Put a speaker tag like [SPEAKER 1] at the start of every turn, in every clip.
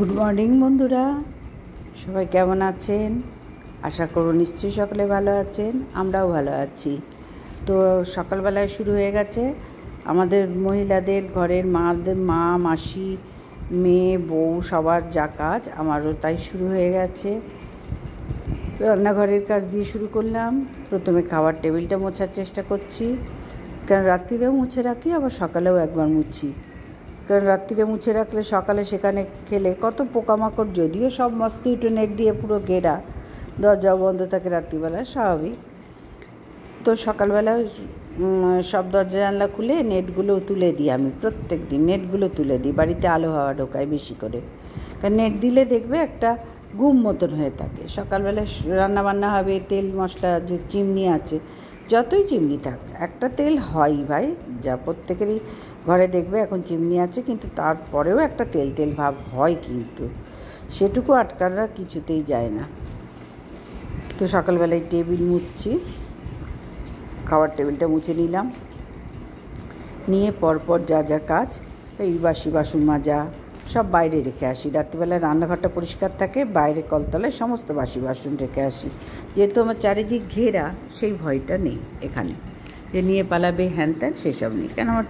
[SPEAKER 1] Good morning বন্ধুরা, সবাই কেমন আছেন? আশা করব নিশ্চয়ই সকলে ভালো আছেন, আমরাও ভালো আছি। তো সকালবেলায় শুরু হয়ে গেছে আমাদের মহিলাদের, ঘরের মা মাসি মেয়ে বউ সবার যা কাজ, আমারও তাই শুরু হয়ে গেছে। রান্নাঘরের কাজ দিয়ে শুরু করলাম। প্রথমে খাবার টেবিলটা মোছার চেষ্টা করছি, কারণ রাত্রিরেও মুছে রাখি, আবার সকালেও একবার মুছি। কারণ রাত্রিরে মুছে রাখলে সকালে সেখানে খেলে কত পোকামাকড়, যদিও সব মসকিউটো নেট দিয়ে পুরো ঘেরা, দরজাও বন্ধ থাকে রাত্রিবেলা, স্বাভাবিক। তো সকালবেলা সব দরজা জানলা খুলে নেটগুলো তুলে দিই। আমি প্রত্যেক দিন নেটগুলো তুলে দিই, বাড়িতে আলো হাওয়া ঢোকায় বেশি করে। কারণ নেট দিলে দেখবে একটা গুম মতন হয়ে থাকে। সকালবেলা রান্নাবান্না হবে, তেল মশলা, যে চিমনি আছে, যতই চিমনি থাক একটা তেল হয় ভাই, যা প্রত্যেকেরই ঘরে দেখবে এখন চিমনি আছে, কিন্তু তারপরেও একটা তেল তেল ভাব হয়, কিন্তু সেটুকু আটকানোর কিছুতেই যায় না। তো সকালবেলায় টেবিল মুছছি, খাবার টেবিলটা মুছে নিলাম, নিয়ে পরপর যা যা কাজ, এই বাসি বাসন মাজা সব বাইরে রেখে আসি। রাত্রিবেলায় রান্নাঘরটা পরিষ্কার থাকে, বাইরে কলতলায় সমস্ত বাসি বাসন রেখে আসি। যেহেতু আমার চারিদিক ঘেরা, সেই ভয়টা নেই এখানে যে নিয়ে পালাবে হ্যান ত্যান, সেসব নেই। কেন আমার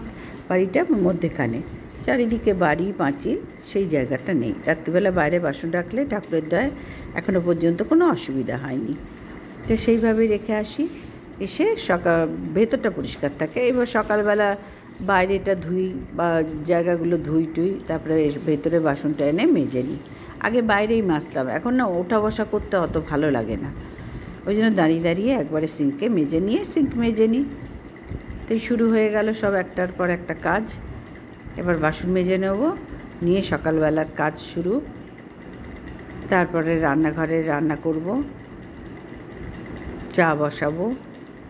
[SPEAKER 1] বাড়িটা মধ্যেখানে, চারিদিকে বাড়ি পাঁচিল, সেই জায়গাটা নেই। রাত্রিবেলা বাইরে বাসন রাখলে ঠাকুরের দয়ায় এখনও পর্যন্ত কোনো অসুবিধা হয়নি। তো সেইভাবেই রেখে আসি। এসে ভেতরটা পরিষ্কার থাকে। এবার সকালবেলা বাইরেটা ধুই বা জায়গাগুলো ধুই টুই, তারপরে ভেতরে বাসনটা এনে মেজে নিই। আগে বাইরেই মাজতাম, এখন না ওঠা বসা করতে অত ভালো লাগে না, ওই জন্য দাঁড়িয়ে দাঁড়িয়ে একবারে সিঙ্কে মেজে নিয়ে সিঙ্ক মেজে নিই। তো শুরু হয়ে গেল সব একটার পর একটা কাজ। এবার বাসন মেজে নেব, নিয়ে সকালবেলার কাজ শুরু। তারপরে রান্নাঘরে রান্না করব, চা বসাবো।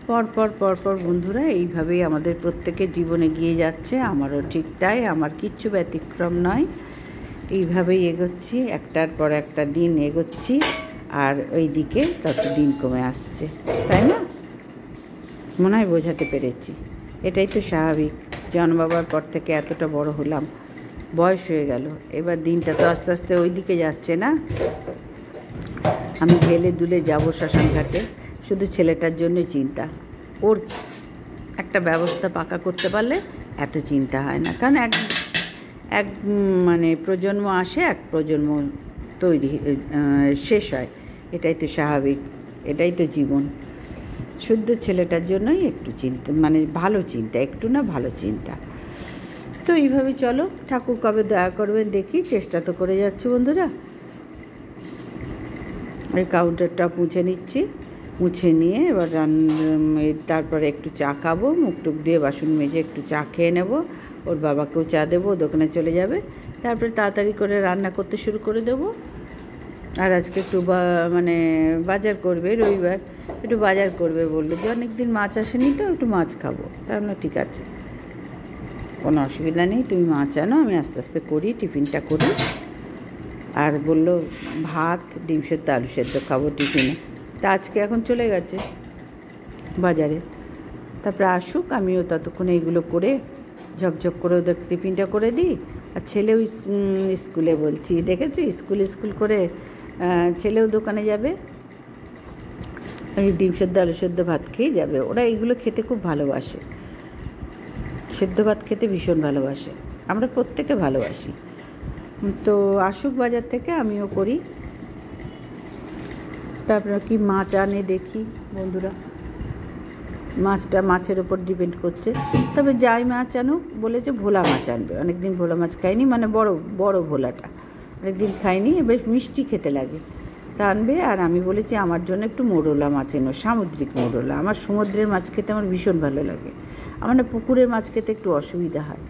[SPEAKER 1] পরপর বন্ধুরা, এইভাবেই আমাদের প্রত্যেকের জীবনে গিয়ে যাচ্ছে। আমারও ঠিক তাই, আমার কিচ্ছু ব্যতিক্রম নয়। এইভাবেই এগোচ্ছি, একটার পর একটা দিন এগোচ্ছি, আর ওই দিকে তত দিন কমে আসছে, তাই না? মনে হয় বোঝাতে পেরেছি। এটাই তো স্বাভাবিক, জন্মাবার পর থেকে এতটা বড় হলাম, বয়স হয়ে গেল, এবার দিনটা তো আস্তে আস্তে ওই দিকে যাচ্ছে না। আমি ঢেলে দুলে যাবো শ্মশান ঘাটে, শুধু ছেলেটার জন্যই চিন্তা। ওর একটা ব্যবস্থা পাকা করতে পারলে এত চিন্তা হয় না। কারণ এক মানে প্রজন্ম আসে, এক প্রজন্ম তৈরি শেষ হয়, এটাই তো স্বাভাবিক, এটাই তো জীবন। শুদ্ধ ছেলেটার জন্যই একটু চিন্তা, মানে ভালো চিন্তা, একটু না ভালো চিন্তা। তো এইভাবে চলো, ঠাকুর কবে দয়া করবেন দেখি, চেষ্টা তো করে যাচ্ছি বন্ধুরা। এই কাউন্টারটা মুছে নিচ্ছি, মুছে নিয়ে এবার তারপরে একটু চা খাবো, মুখ টুক দিয়ে বাসন মেজে একটু চা খেয়ে নেব। ওর বাবাকেও চা দেবো, দোকানে চলে যাবে। তারপরে তাড়াতাড়ি করে রান্না করতে শুরু করে দেবো। আর আজকে একটু মানে বাজার করবে, রবিবার একটু বাজার করবে বললো, যে অনেক দিন মাছ আসেনি, তো একটু মাছ খাবো। তাহলে ঠিক আছে, কোনো অসুবিধা নেই, তুমি মাছ আনো, আমি আস্তে আস্তে করি, টিফিনটা করি। আর বললো ভাত, ডিম সেদ্ধ, আলু সেদ্ধ খাবো টিফিনে। তা আজকে এখন চলে গেছে বাজারে, তারপরে আসুক, আমিও ততক্ষণে এইগুলো করে ঝপঝপ করে ওদের টিফিনটা করে দিই। আর ছেলেও স্কুলে, বলছি দেখেছি, স্কুল করে ছেলেও দোকানে যাবে, এই ডিম সেদ্ধ আলু সেদ্ধ ভাত খেয়ে যাবে। ওরা এইগুলো খেতে খুব ভালোবাসে, সেদ্ধ ভাত খেতে ভীষণ ভালোবাসে, আমরা প্রত্যেকে ভালোবাসি। তো আসুক বাজার থেকে, আমিও করি। তারপরে কি মাছ আনে দেখি বন্ধুরা, মাছের ওপর ডিপেন্ড করছে। তবে যাই মাছ আনুক, বলেছে ভোলা মাছ আনবে, অনেকদিন ভোলা মাছ খাইনি, মানে বড় ভোলাটা অনেকদিন খাইনি, বেশ মিষ্টি খেতে লাগে, তা আনবে। আর আমি বলেছি আমার জন্য একটু মোরলা মাছ এনো, সামুদ্রিক মোরলা। আমার সমুদ্রের মাছ খেতে আমার ভীষণ ভালো লাগে, আমার না পুকুরের মাছ খেতে একটু অসুবিধা হয়,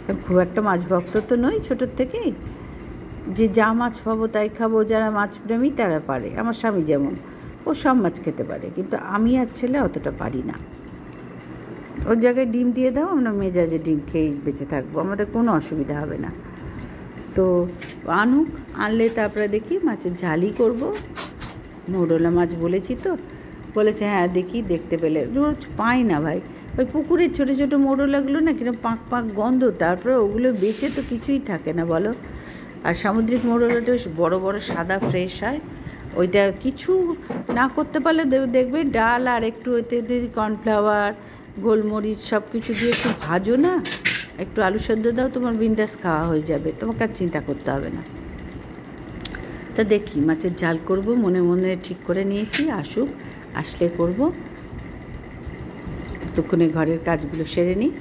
[SPEAKER 1] কারণ খুব একটা মাছ ভক্ত তো নই ছোটোর থেকেই, যে যা মাছ পাবো তাই খাবো। যারা মাছ প্রেমী তারা পারে, আমার স্বামী যেমন, ও সব মাছ খেতে পারে, কিন্তু আমি আর ছেলে অতটা পারি না। ওর জায়গায় ডিম দিয়ে দাও, আমরা মেজাজে ডিম খেয়েই বেঁচে থাকবো, আমাদের কোনো অসুবিধা হবে না। তো আনুক, আনলে তারপরে দেখি মাছের ঝালই করব। মোরলা মাছ বলেছি তো, বলেছে হ্যাঁ দেখি, দেখতে পেলে রোজ পাই না ভাই। ওই পুকুরের ছোটো ছোটো মোরলাগুলো না কিরকম পাঁক গন্ধ, তারপরে ওগুলো বেঁচে তো কিছুই থাকে না বলো। আর সামুদ্রিক মৌরলাটা বেশ বড় বড় সাদা ফ্রেশ হয়। ওইটা কিছু না করতে পারলে দেখবে ডাল আর একটু এতে যদি কর্নফ্লাওয়ার গোলমরিচ সব কিছু দিয়ে একটু ভাজো না, একটু আলু সেদ্ধ দাও, তোমার বিন্দাস খাওয়া হয়ে যাবে, তোমাকে আর চিন্তা করতে হবে না। তা দেখি মাছের ঝাল করব, মনে মনে ঠিক করে নিয়েছি, আসুক, আসলে করব। ততক্ষণে ঘরের কাজগুলো সেরে নিই।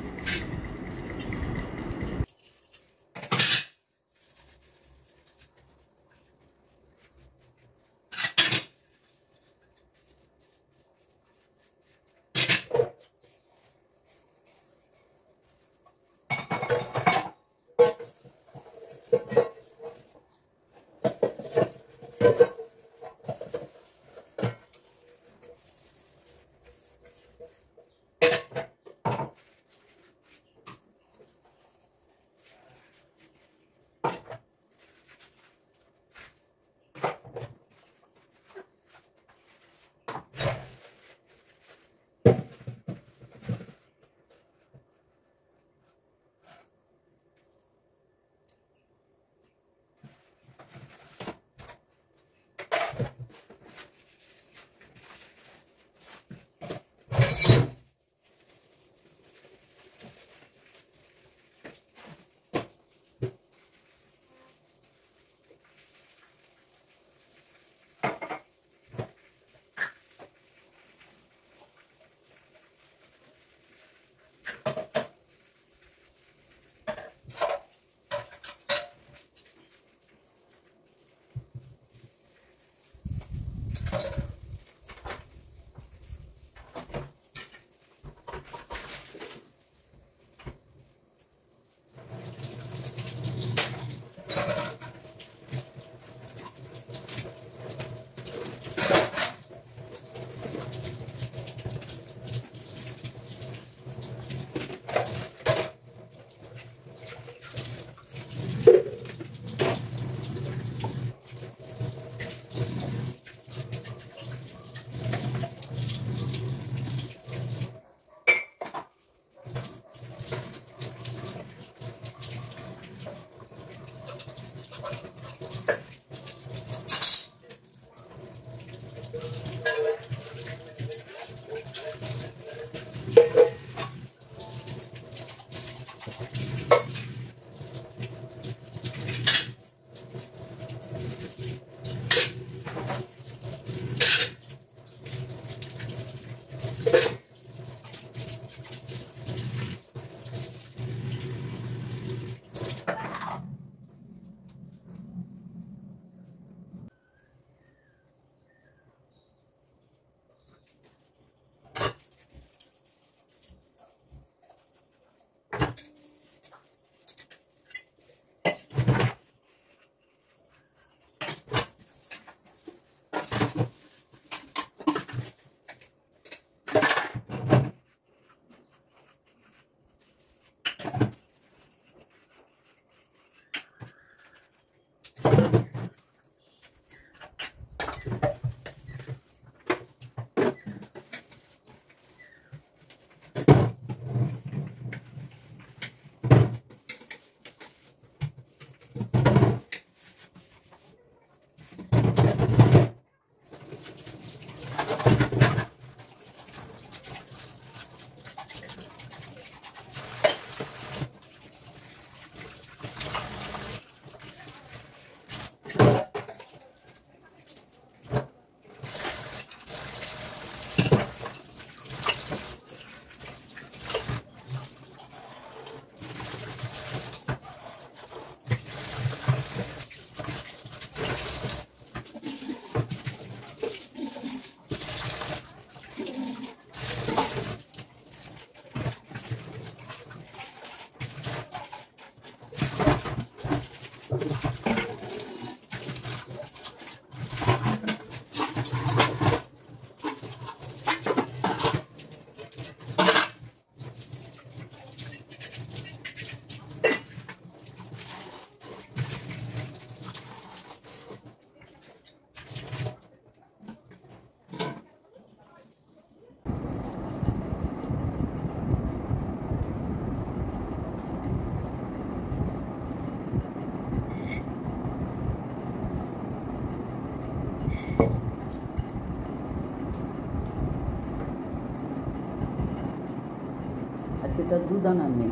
[SPEAKER 1] তার দুধ আনার নেই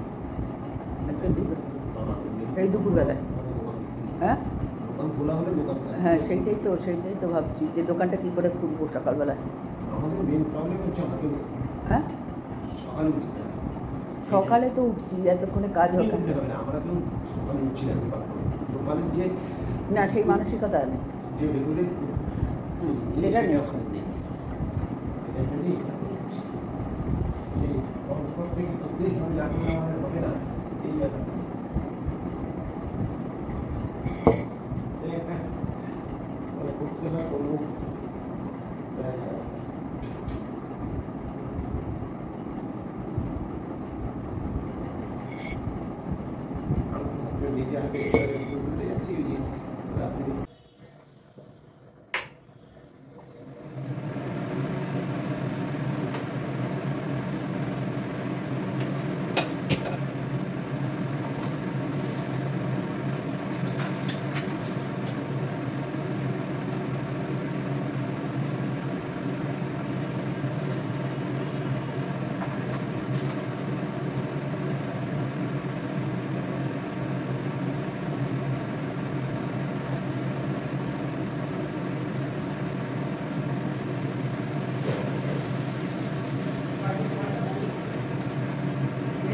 [SPEAKER 1] আজকে দুধ এই দুপুরবেলায়। হ্যাঁ হ্যাঁ সেইটাই তো ভাবছি যে দোকানটা কী করে খুলবো সকালবেলায়। হ্যাঁ সকালে তো উঠছি, এতক্ষণে কাজ হবে না, সেই মানসিকতা নেই, এটা নেই ওখানে নেই।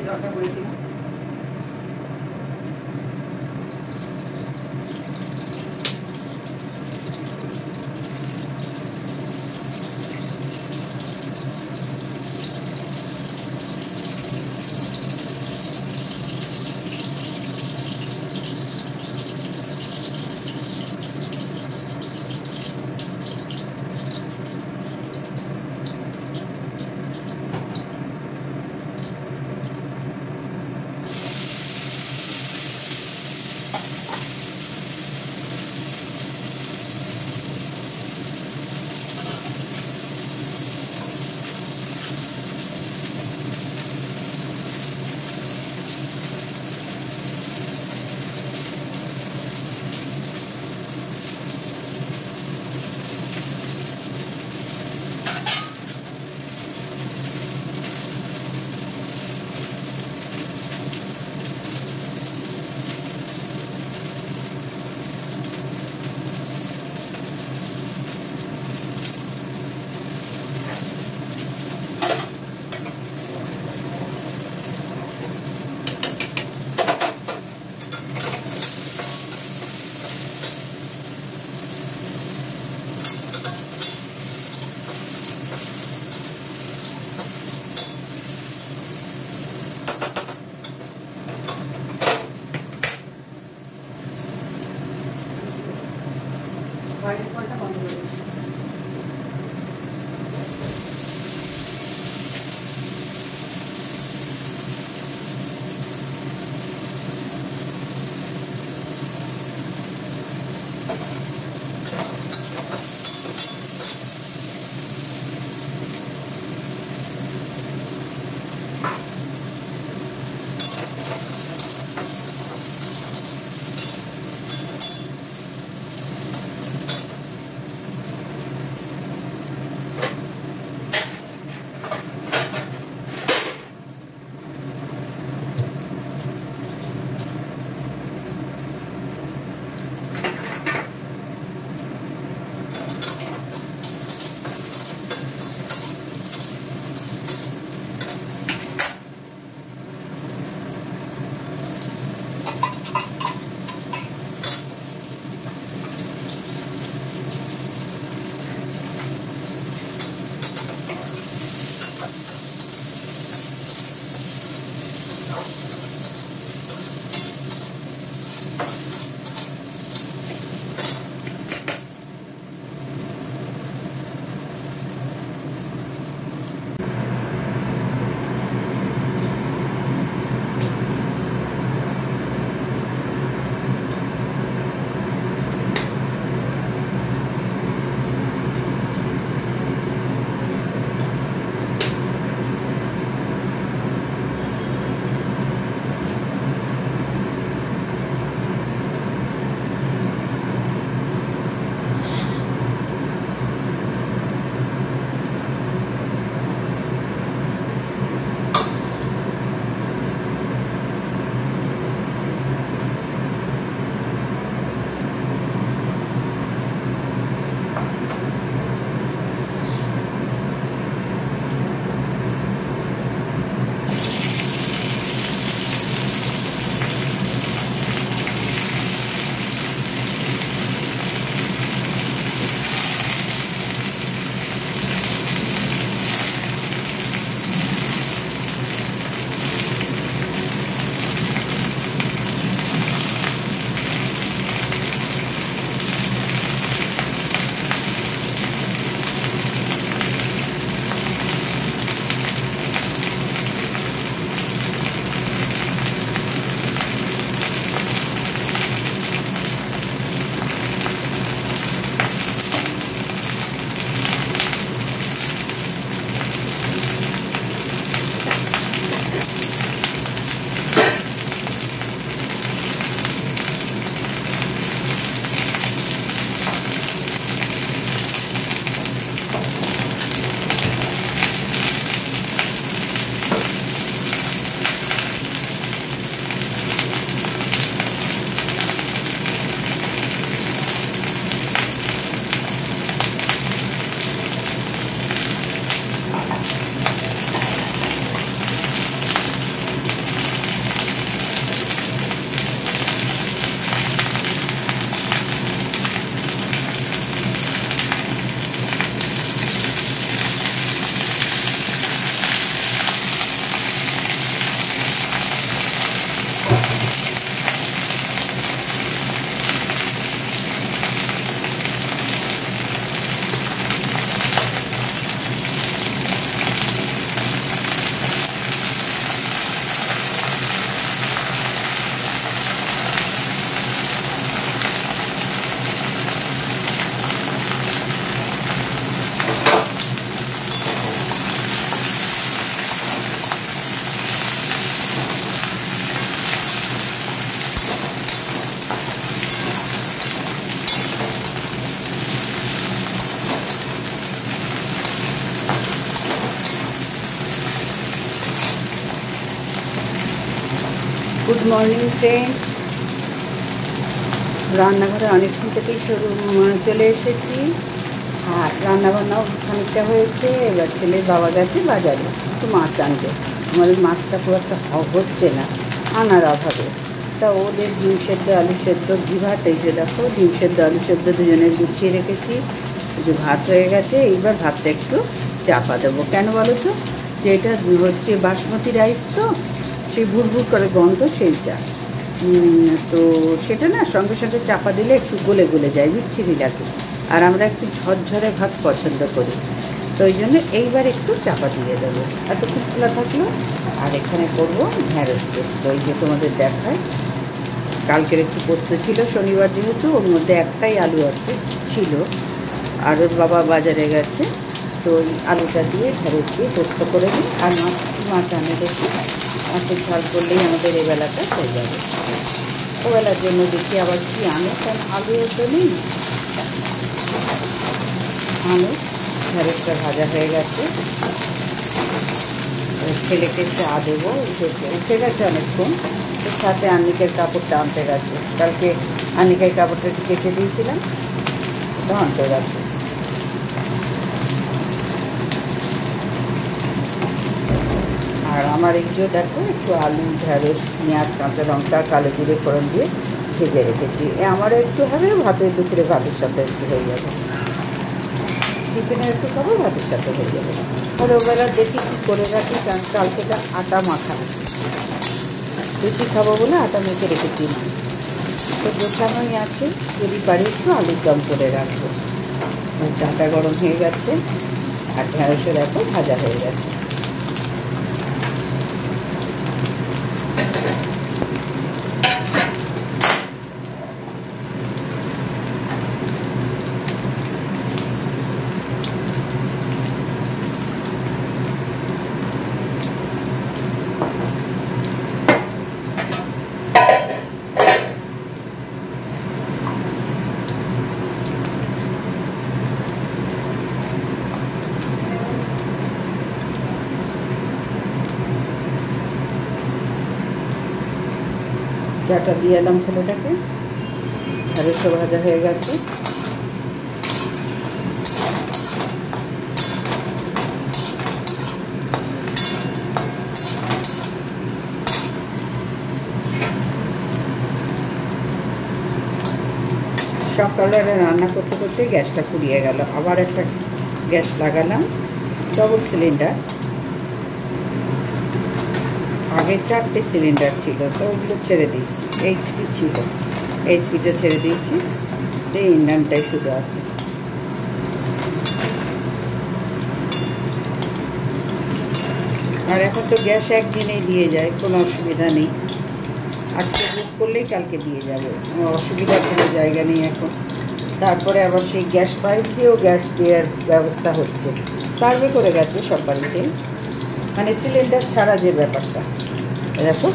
[SPEAKER 1] জলটা করেছিলাম গুড মর্নিং ফ্রেন্ডস। রান্নাঘরে অনেকক্ষণ থেকেই চলে এসেছি আর রান্নাবান্নাও খানিকটা হয়েছে। এবার ছেলের বাবা গেছে বাজারে একটু মাছ আনতে। আমাদের মাছটা খুব একটা হচ্ছে না আনার অভাবে, তা ওদের ডিম সেদ্ধ আলু সেদ্ধ ঘি ভাত, এই যে দেখো ডিম সেদ্ধ আলু সেদ্ধ দুজনের গুছিয়ে রেখেছি। এই যে ভাত হয়ে গেছে, এইবার ভাতটা একটু চাপা দেবো। কেন বলো তো, যে এটা হচ্ছে বাসমতি রাইস, তো সেই ভুরভুর করে গন্ধ সেই চা, তো সেটা না সঙ্গে সঙ্গে চাপা দিলে একটু গলে গলে যায়, বিচ্ছিরি লাগে। আর আমরা একটু ঝরঝরে ভাত পছন্দ করি, তো ওই জন্য এইবার একটু চাপা দিয়ে দেবো। এতক্ষণ খোলা থাকলো। আর এখানে করবো ঢ্যাঁড়স পোস্ত। ওই যে তোমাদের দেখায়, কালকের একটু পোস্ত ছিল শনিবার যেহেতু, ওর মধ্যে একটাই আলু আছে ছিল, আর ওর বাবা বাজারে গেছে, তো ওই আলুটা দিয়ে ঢ্যাঁড়স দিয়ে পোস্ত করে দিই। আর মাছ আনে দেখি, মাছের ঝাল করলেই আমাদের এই বেলাটা হয়ে যাবে। ওবেলার জন্য দেখি আবার কি আনে, কারণ আলু তো নেই। আলু ঢ্যাঁড়সটা ভাজা হয়ে গেছে। ছেলেকে চা দেবো, উঠে গেছে অনেকক্ষণ। এর সাথে আন্নিকের কাপড়টা আনতে গেছে, কালকে আন্নিকের কাপড়টা একটু কেটে দিয়েছিলাম, ওটা আনতে গেছে। আর আমার একটু দেখো, একটু আলু ঢ্যাঁড়স পেঁয়াজ কাঁচা লঙ্কা কালো জিরে ফোড়ন দিয়ে ভেজে রেখেছি। আমারও একটু হবে, ভাতের দুপুরে ভাতের সাথে একটু হয়ে যাবে। টিফিনে একটু খাবো, ভাতের সাথে হয়ে যাবে। আর ওবেলা দেখি কী করে রাখি, কারণ কালকেটা আটা মাখা, লুচি খাবো বলে আটা মেখে রেখেছি, তো গোছানোই আছে। যদি পারি একটু আলুর দম করে রাখবো। চাটা গরম হয়ে গেছে আর ঢ্যাঁড়সের এত ভাজা হয়ে গেছে। চাটা দিয়ে এলাম ছেলেটাকে, ঢ্যাঁড়সটা ভাজা হয়ে গেছে। সকালে রান্না করতে করতে গ্যাসটা ফুরিয়ে গেল, আবার একটা গ্যাস লাগালাম, ডবল সিলিন্ডার। আগে 4টে সিলিন্ডার ছিল, তো ওগুলো ছেড়ে দিয়েছি। এইচপি ছিল, এইচপিটা ছেড়ে দিয়েছি, এই ইন্ডানটাই শুধু আছে। আর এখন তো গ্যাস একদিনেই দিয়ে যায়, কোনো অসুবিধা নেই। আজকে বুক করলেই কালকে দিয়ে যাবে, অসুবিধার কোনো জায়গা নেই এখন। তারপরে আবার সেই গ্যাস পাইপ দিয়েও গ্যাস দেওয়ার ব্যবস্থা হচ্ছে, সার্ভে করে গেছে সব বাড়িতে, মানে সিলিন্ডার ছাড়া যে ব্যাপারটা। দেখো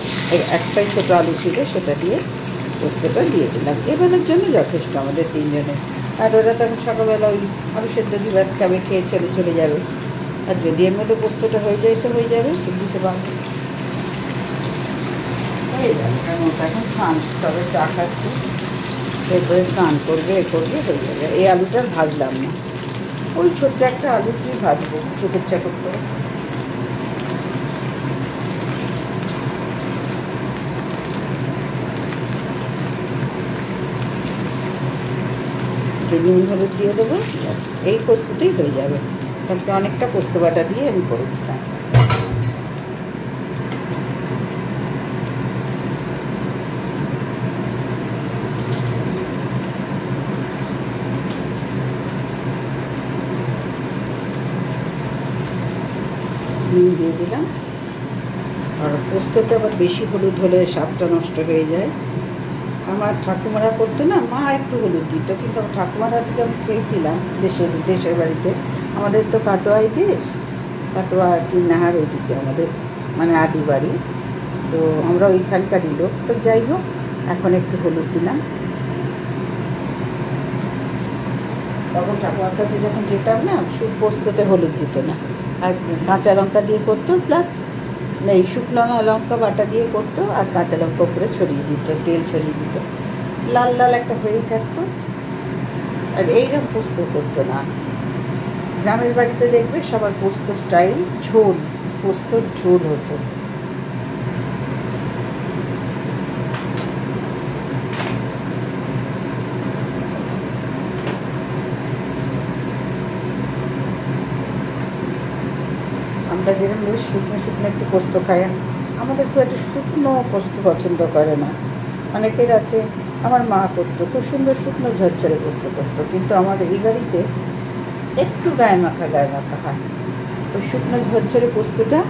[SPEAKER 1] একটাই ছোটো আলু ছিল, সেটা দিয়ে পোস্তটা দিয়ে দিলাম। এবারের জন্য যথেষ্ট আমাদের তিনজনের। আর ওরা তখন সকালবেলা ওই আলু সেদ্ধ দিয়ে ভাত খাবে, খেয়ে চলে যাবে। আর যদি এর মধ্যে পোস্তটা হয়ে যায় তো হয়ে যাবে, দিতে পারবো, হয়ে যাবে। কারণ এখন খান সবে চা খাচ্ছে, এরপরে স্নান করবে, হয়ে যাবে। এই আলুটা ভাজলাম না, ওই ছোট্ট একটা আলু কি ভাজবো চোখের চাকর করে। নুন হলুদ দিয়ে দেবো, এই পোস্ততেই হয়ে যাবে। কালকে অনেকটা পোস্ত বাটা দিয়ে আমি করেছিলাম। নুন দিয়ে দিলাম। আর পোস্ততে আবার বেশি হলুদ হলে স্বাদটা নষ্ট হয়ে যায়। আমার ঠাকুমারা করতো না, মা একটু হলুদ দিত, কিন্তু ঠাকুমারা যখন খেয়েছিলাম দেশের বাড়িতে, আমাদের তো কাটোয়াই দেশ, কাটোয়া কিন্নাহার ওইদিকে আমাদের মানে আদি বাড়ি, তো আমরা ওইখানকারই লোক। তো যাই হোক, এখন একটু হলুদ দিলাম। তখন ঠাকুমার কাছে যখন যেতাম না, শুধু পোস্ততে হলুদ দিত না, আর কাঁচা লঙ্কা দিয়ে করতো, প্লাস এই শুকনো লঙ্কা বাটা দিয়ে করতো আর কাঁচা লঙ্কা উপরে ছড়িয়ে দিত, তেল ছড়িয়ে দিত, লাল লাল একটা হয়েই থাকতো। আর এইরকম পোস্ত করতো না। গ্রামের বাড়িতে দেখবে সবার পোস্ত স্টাইল ঝোল, পোস্তর ঝোল হতো। আমরা যেরকম বেশ শুকনো শুকনো একটু পোস্ত খাই, আমাদের খুব একটা শুকনো পোস্ত পছন্দ করে না। অনেকের আছে, আমার মা করতো খুব সুন্দর শুকনো ঝরঝরে পোস্ত করতো, কিন্তু আমাদের এই বাড়িতে একটু গায়ে মাখা হয়। ওই শুকনো ঝরঝরে পোস্তটা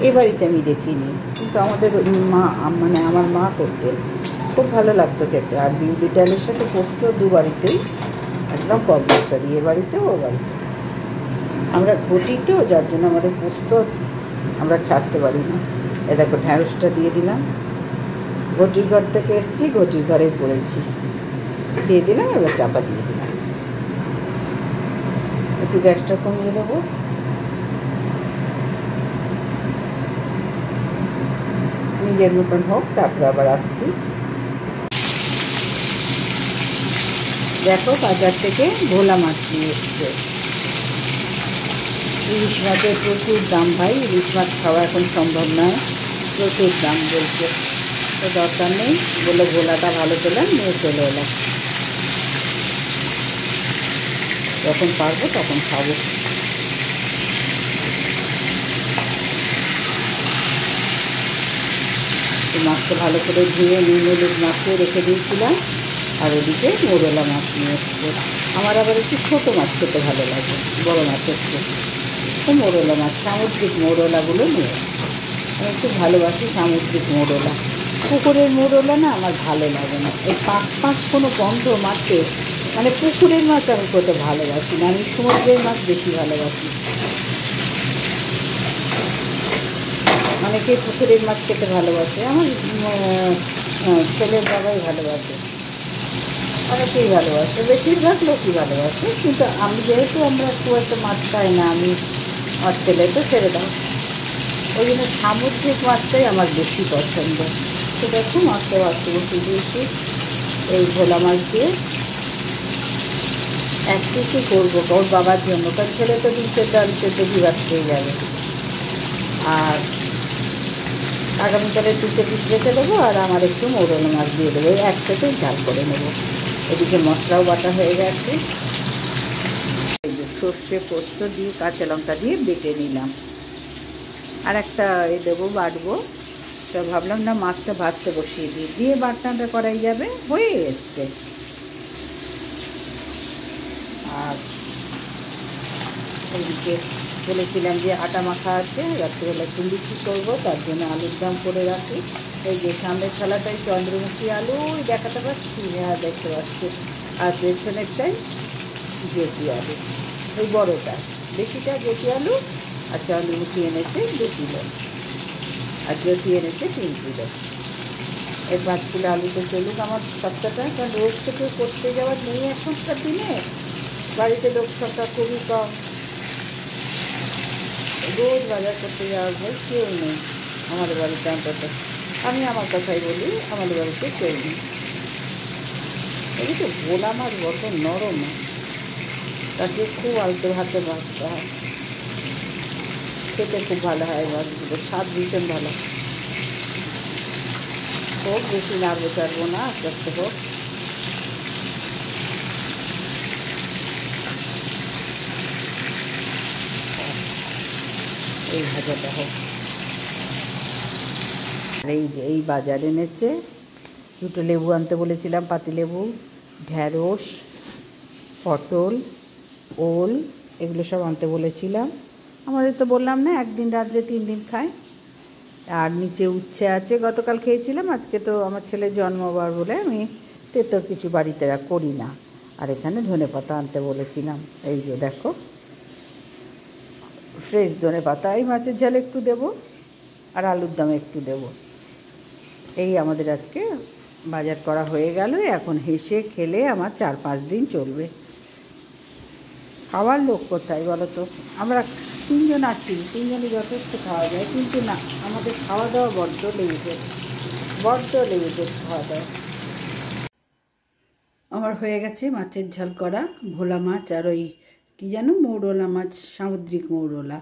[SPEAKER 1] এ বাড়িতে আমি দেখিনি, কিন্তু আমাদের মা মানে আমার মা করতেন, খুব ভালো লাগতো খেতে। আর বিউলি ডালের সাথে পোস্ত দু বাড়িতেই একদম কম্পালসারি, এ বাড়িতেও ও বাড়িতে। আমরা ঘটি তো, যার জন্য আমাদের পোস্ত আমরা ছাড়তে পারি না। এ দেখো ঢ্যাঁড়সটা দিয়ে দিলাম, ঘটির ঘর থেকে এসছি, ঘটির ঘরেই পড়েছি, দিয়ে দিলাম। এবার চাপা দিয়ে দিলাম, একটু গ্যাসটা কমিয়ে দেবো। নিজের মতন হোক, তারপরে আবার আসছি। দেখো বাজার থেকে ভোলা মাছ নিয়ে এসছে। ইলিশ মাছের প্রচুর দাম ভাই, ইলিশ মাছ খাওয়া এখন সম্ভব নয়, প্রচুর দাম বলছে। তো দরকার নেই, বলে ভোলাটা ভালো পেলাম, নিয়ে চলে এলাম। যখন পারবো তখন খাবো। তো মাছটা ভালো করে ধুয়ে নুন হলুদ মাখিয়ে রেখে দিয়েছিলাম। আর ওদিকে মোরলা মাছ নিয়ে এসছে। আমার আবার একটু ছোটো মাছ খেতে ভালো লাগে বড়ো মাছের চেয়ে। তো মোরলা মাছ, সামুদ্রিক মোরলাগুলো নিয়ে এসছে। আমি খুব ভালোবাসি সামুদ্রিক মোরলা। পুকুরের মোরলা না আমার ভালো লাগে না, এই পাঁচ কোনো গন্ধ মাছে, মানে পুকুরের মাছ আমি খেতে ভালোবাসি না, আমি সমুদ্রের মাছ বেশি ভালোবাসি। অনেকে পুকুরের মাছ খেতে ভালোবাসে, আমার ছেলের বাবাই ভালোবাসে, অনেকেই ভালোবাসে, বেশিরভাগ লোকই ভালোবাসে। কিন্তু আমি যেহেতু আমরা খুব একটা মাছ খাই না, আমি আমার ছেলে তো ছেড়ে দাও, ওই জন্য সামুদ্রিক মাছটাই আমার বেশি পছন্দ। তো দেখো মাছটা ভাজতে বসিয়ে দিয়েছি এই ভোলা মাছ দিয়ে। এক পিসই করবো ওর বাবার জন্য, কারণ ছেলে তো দিতে বিভাগ পেয়ে যাবে। আর আগামীকালে পিস রেখে দেবো, আর আমার একটু মোরলা মাছ দিয়ে দেবো, একসাথেই ঝাল করে নেবো। এদিকে মশলাও বাটা হয়ে গেছে, সর্ষে পোস্ত দিয়ে কাঁচা লঙ্কা দিয়ে বেটে নিলাম। আর একটা দেবো, বাটবো। তো ভাবলাম না মাছটা ভাজতে বসিয়ে দিয়ে বাটনাটা করাই যাবে, হয়ে এসছে। আর ওইদিকে বলেছিলাম যে আটা মাখা আছে, রাত্রিবেলা একটু লুচি করবো, তার জন্য আলুর দম করে রাখি। এই যে সামনের থালাটাই চন্দ্রমুখী আলু দেখাতে পাচ্ছি, হ্যাঁ দেখতে পাচ্ছি। আর পেছনেরটাই জেঠি আলু, ওই বড়োটা, বেশিটা জেঠি আলু। আর চন্দ্রমুখী এনেছে 2 কিলো, আর জেঠি এনেছে 3 কিলো। এই 5 কিলো আলুতে চলুক আমার সপ্তাহটা, কারণ রোজ থেকে করতে যাওয়ার নেই এখনকার দিনে, বাড়িতে লোক সংখ্যা খুবই কম, রোজ বাজার করতে যাওয়ার ভয় কেউ নেই আমাদের বাড়িতে। অন্তত আমি আমার কথাই বলি, আমাদের বাড়িতে কেউ নেই। এই তো ভোলা মাছ বড্ড নরম, তাকে খুব আলতো হাতে ভাজতে হয়, খেতে খুব ভালো হয় মাছগুলো, স্বাদ ভীষণ ভালো। হোক, বেশি নাড়বো চাড়বো না, আস্তে আস্তে হোক। এই ভাজাটা হোক। আর এই যে এই বাজার এনেছে, 2টো লেবু আনতে বলেছিলাম, পাতিলেবু, ঢ্যাঁড়স, পটল, ওল, এগুলো সব আনতে বলেছিলাম। আমাদের তো বললাম না, একদিন রাঁধলে 3 দিন খায়। আর নিচে উচ্ছে আছে, গতকাল খেয়েছিলাম, আজকে তো আমার ছেলের জন্মবার বলে আমি তেতর কিছু বাড়িতে করি না। আর এখানে ধনেপাতা আনতে বলেছিলাম, এই যে দেখো ফ্রেশ ধনেপাতা। এই মাছের ঝাল একটু দেবো, আর আলুর দম একটু দেবো। এই আমাদের আজকে বাজার করা হয়ে গেল। এখন হেসে খেলে আমার 4-5 দিন চলবে। খাওয়ার লোক কোথায় বলো তো, আমরা তিনজন আছি, তিনজনই যথেষ্ট খাওয়া যায়, কিন্তু না, আমাদের খাওয়া দাওয়া বড্ড লিমিটেড খাওয়া দাওয়া। আমার হয়ে গেছে মাছের ঝাল করা, ভোলা মাছ আর ওই কী যেন মৌরলা মাছ, সামুদ্রিক মৌরলা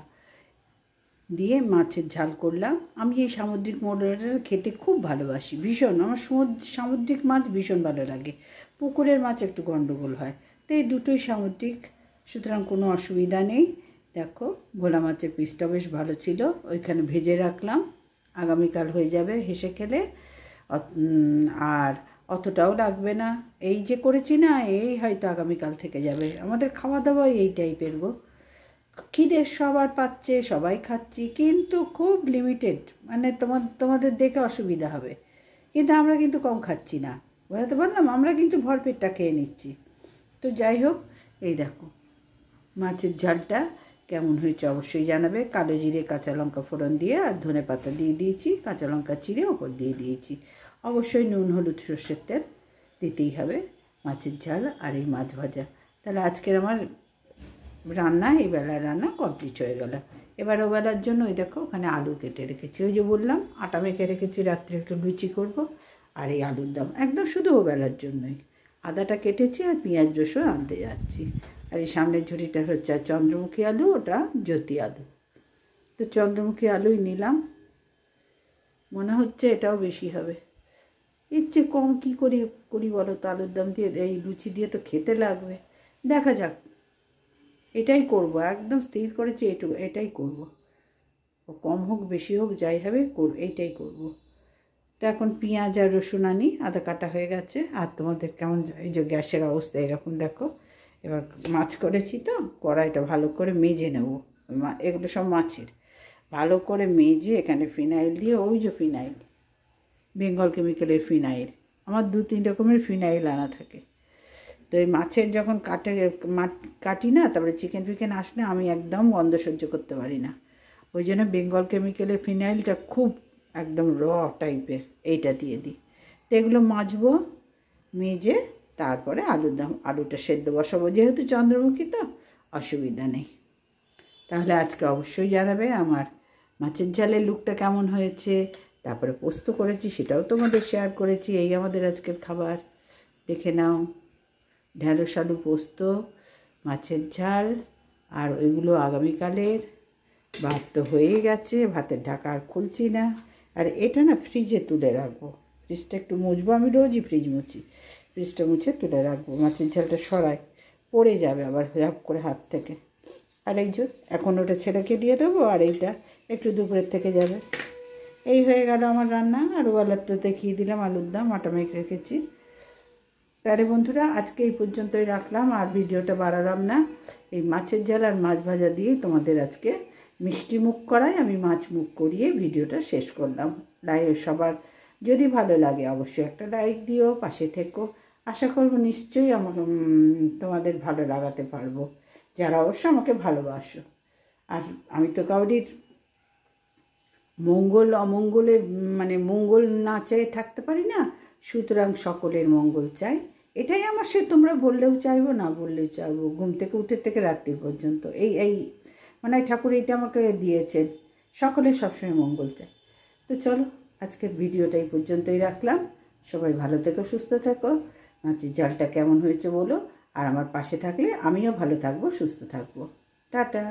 [SPEAKER 1] দিয়ে মাছের ঝাল করলাম। আমি এই সামুদ্রিক মৌরলাটা খেতে খুব ভালোবাসি, ভীষণ। আমার সামুদ্রিক মাছ ভীষণ ভালো লাগে, পুকুরের মাছ একটু গণ্ডগোল হয়, তো এই দুটোই সামুদ্রিক, সুতরাং কোনো অসুবিধা নেই। দেখো ভোলা মাছের পিসটা বেশ ভালো ছিল, ওইখানে ভেজে রাখলাম, আগামীকাল হয়ে যাবে হেসে খেলে। আর অতটাও লাগবে না, এই যে করেছি না, এই হয়তো আগামীকাল থেকে যাবে। আমাদের খাওয়া দাওয়া এই টাইপের গো, খিদে সবার পাচ্ছে, সবাই খাচ্ছি, কিন্তু খুব লিমিটেড। মানে তোমাদের দেখে অসুবিধা হবে, কিন্তু আমরা কিন্তু কম খাচ্ছি না, বুঝতে পারলাম, আমরা কিন্তু ভরপেটটা খেয়ে নিচ্ছি। তো যাই হোক, এই দেখো মাছের ঝালটা কেমন হয়েছে অবশ্যই জানাবে। কালো জিরে কাঁচা লঙ্কা ফোড়ন দিয়ে আর ধনে পাতা দিয়ে দিয়েছি, কাঁচা লঙ্কা চিড়ে ওপর দিয়ে দিয়েছি। অবশ্যই নুন হলুদ সর্ষের তেল দিতেই হবে। মাছের ঝাল আর এই মাছ ভাজা, তাহলে আজকের আমার রান্না, এই বেলার রান্না কমপ্লিট হয়ে গেল। এবার ও বেলার জন্য ওই দেখো ওখানে আলু কেটে রেখেছি, ওই যে বললাম আটা মেখে রেখেছি, রাত্রে একটু লুচি করব। আর এই আলুর দম একদম শুধু ও বেলার জন্যই। আদাটা কেটেছি আর পেঁয়াজ রসুন আনতে যাচ্ছি। আর এই সামনের ঝুড়িটা হচ্ছে আর চন্দ্রমুখী আলু, ওটা জ্যোতি আলু। তো চন্দ্রমুখী আলুই নিলাম, মনে হচ্ছে এটাও বেশি হবে। ইচ্ছে কম কী করি বলো তো, আলুর দম দিয়ে এই লুচি দিয়ে তো খেতে লাগবে, দেখা যাক। এটাই করব, একদম স্থির করেছি এটাই করব। কম হোক বেশি হোক যাই হবে এইটাই করব। তো এখন পেঁয়াজ আর রসুন আনি, আদা কাটা হয়ে গেছে। আর তোমাদের কেমন, এই যে গ্যাসের অবস্থা এরকম দেখো। এবার মাছ করেছি তো, কড়াইটা ভালো করে মেজে নেব, এগুলো সব মাছের, ভালো করে মেজে এখানে ফিনাইল দিয়ে, ওই যে ফিনাইল, বেঙ্গল কেমিক্যালের ফিনাইল, আমার 2-3 রকমের ফিনাইল আনা থাকে। তো এই মাছের যখন কাটি না, তারপরে চিকেন ফিকেন আসলে আমি একদম গন্ধ সহ্য করতে পারি না, ওই জন্য বেঙ্গল কেমিক্যালের ফিনাইলটা খুব একদম র টাইপের, এইটা দিয়ে দিই। তো এগুলো মাজবো, মেজে তারপরে আলুটা সেদ্ধ বসাবো, যেহেতু চন্দ্রমুখী তো অসুবিধা নেই। তাহলে আজকে অবশ্যই জানাবে আমার মাছের ঝালের লুকটা কেমন হয়েছে। তারপরে পোস্ত করেছি, সেটাও তোমাদের শেয়ার করেছি। এই আমাদের আজকের খাবার, দেখে নাও, ঢ্যাঁড়স আলু পোস্ত, মাছের ঝাল, আর ওইগুলো আগামীকালের। ভাত তো হয়েই গেছে, ভাতের ঢাকা আর খুলছি না। আর এটা না ফ্রিজে তুলে রাখবো, ফ্রিজটা একটু মুছবো, আমি রোজই ফ্রিজ মুছি, ফ্রিজটা মুছে তুলে রাখবো। মাছের ঝালটা সরাই, পড়ে যাবে আবার ঝাপ করে হাত থেকে। আর এই যে এখন ওটা ছেলেকে দিয়ে দেবো, আর এইটা একটু দুপুরের থেকে যাবে। এই হয়ে গেল আমার রান্না। আর ওবেলার তো দেখিয়ে দিলাম আলুর দম, আটা মেখে রেখেছি। তাহলে বন্ধুরা আজকে এই পর্যন্তই রাখলাম, আর ভিডিওটা বাড়ালাম না। এই মাছের ঝাল আর মাছ ভাজা দিয়ে তোমাদের আজকে মিষ্টি মুখ করায় আমি মাছ মুখ করিয়ে ভিডিওটা শেষ করলাম। সবার যদি ভালো লাগে অবশ্যই একটা লাইক দিও, পাশে থেকো। আশা করবো নিশ্চয়ই আমাকে তোমাদের ভালো লাগাতে পারবো, যারা অবশ্য আমাকে ভালোবাসো। আর আমি তো কাউরির মঙ্গল অমঙ্গলের মানে মঙ্গল না চেয়ে থাকতে পারি না, সুতরাং সকলের মঙ্গল চাই, এটাই আমার। সে তোমরা বললেও চাইবো, না বললেও চাইবো, ঘুম থেকে উঠে থেকে রাত্রি পর্যন্ত এই মানে ঠাকুর এইটা আমাকে দিয়েছেন, সকলের সবসময় মঙ্গল চাই। তো চলো আজকের ভিডিওটা এই পর্যন্তই রাখলাম। সবাই ভালো থেকো, সুস্থ থেকো। মাছের ঝালটা কেমন হয়েছে বলো, আর আমার পাশে থাকলে আমিও ভালো থাকবো, সুস্থ থাকবো। টাটা।